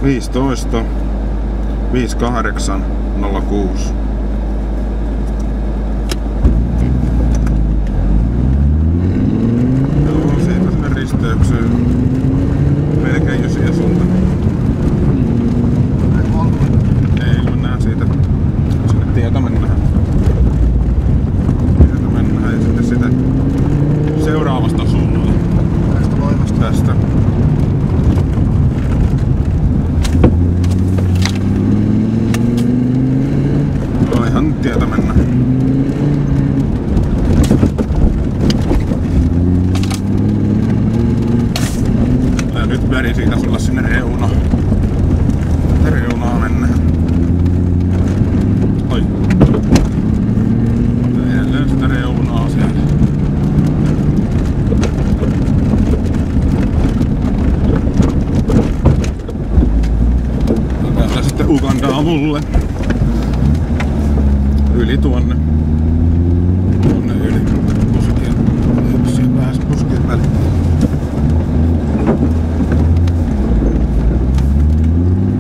15 58 06. Joo, siitä sinne risteykseen. Melkein jo siihen suuntaan. Ei, mennään siitä. Sinne tietä mennään. Tietä mennään ja sitten sitä seuraavasta suunnalla. Tästä loivasta. Tästä. No ihan tietä mennään. Ja nyt väri siitä sulla sinne reunaan. Reunaa mennään. Oi. Edelleen sitä reunaa siellä. Täällä sitten Ugandaa mulle. Yli tuonne. Tuonne yli. Puskien. Yksi vähän puskien väliin.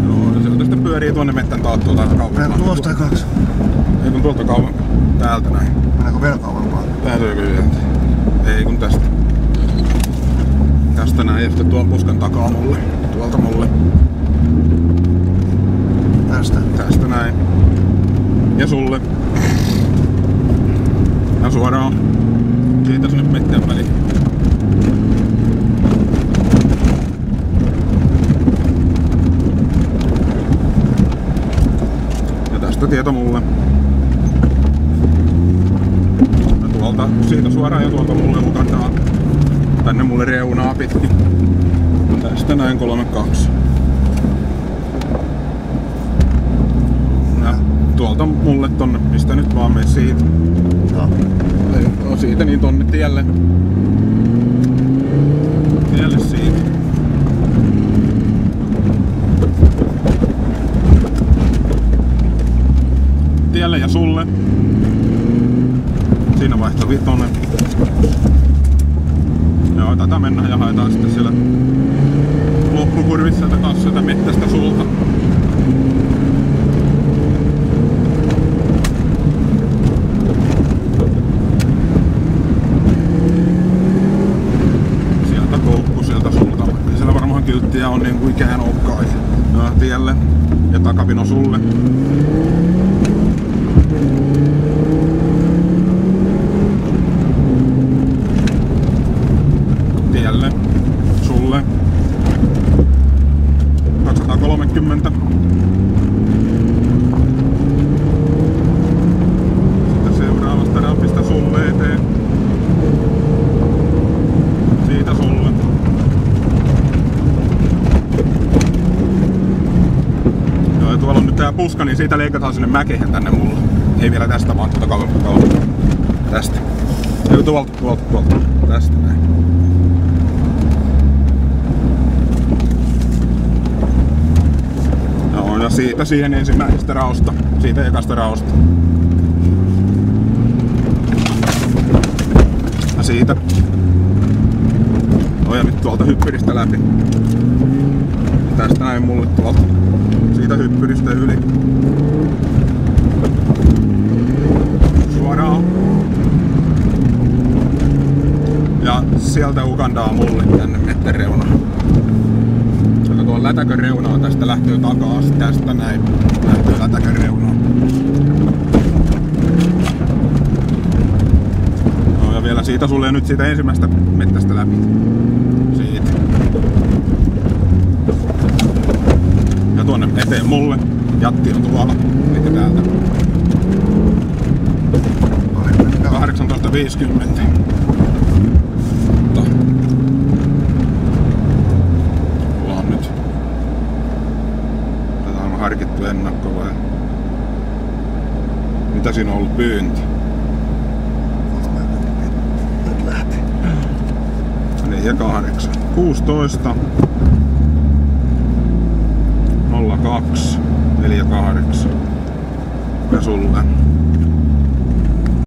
Joo, sieltä sitten pyörii tuonne mettän taat tuolta kauempaa. Tuosta kaksi. Ei kun tuolta kauempaa. Täältä näin. Mennäänkö vielä kauempaa? Täältä kyllä. Ei kun tästä. Tästä näin ja sitten tuon puskan takaa mulle. Tuolta mulle. Tästä? Tästä näin. Ja sulle. Ja suoraan. Siitä sinne mettään väliin. Ja tästä tieto mulle. Ja tuolta, siitä suoraan ja tuolta mulle Ugandaa. Tänne mulle reunaa pitkin. Tästä näin 32. Ja tuolta mulle tonne, mistä nyt vaan mene siitä. Joo. No siitä niin tonne tielle. Tielle siitä. Tielle ja sulle. Siinä vaihto tonne. Joo, tätä mennään ja haetaan sitten siellä loppukurvissa sieltä taas sieltä mettästä sulta. Sieltä koukku sieltä sulta. Ei siellä varmaan kylttiä on niin kuin ikään olekaan. Joo, tielle ja takapino sulle. Tielle, sulle. 230. Sitten seuraavasta rampista sulle eteen. Siitä sulle. Joo, ja tuolla on nyt tää puska, niin siitä leikataan sinne mäkeen tänne mulle. Ei vielä tästä vaan tuota kauempaa. Tästä. Ei tuolta. Tästä näin. Ja siitä siihen ensimmäisestä raosta. Siitä ekasta raosta. Ja siitä. No ja nyt tuolta hyppyristä läpi. Tästä näin mulle tuolta. Siitä hyppyristä yli. Suoraan. Ja sieltä Ugandaa mulle tänne metten reunaan. Tuon lätäkön reunaa tästä lähtee takaa, tästä näin lähtee lätäkön reunaa. No ja vielä siitä sulle nyt siitä ensimmäistä mettästä läpi. Siitä. Ja tuonne eteen mulle. Jatti on tuolla, eli täältä. 18.50. Harkittu ennakko vai? Mitä siinä on ollut pyynti? Nyt lähti. 4,8. 16. 02. 4,8. Ja sulle.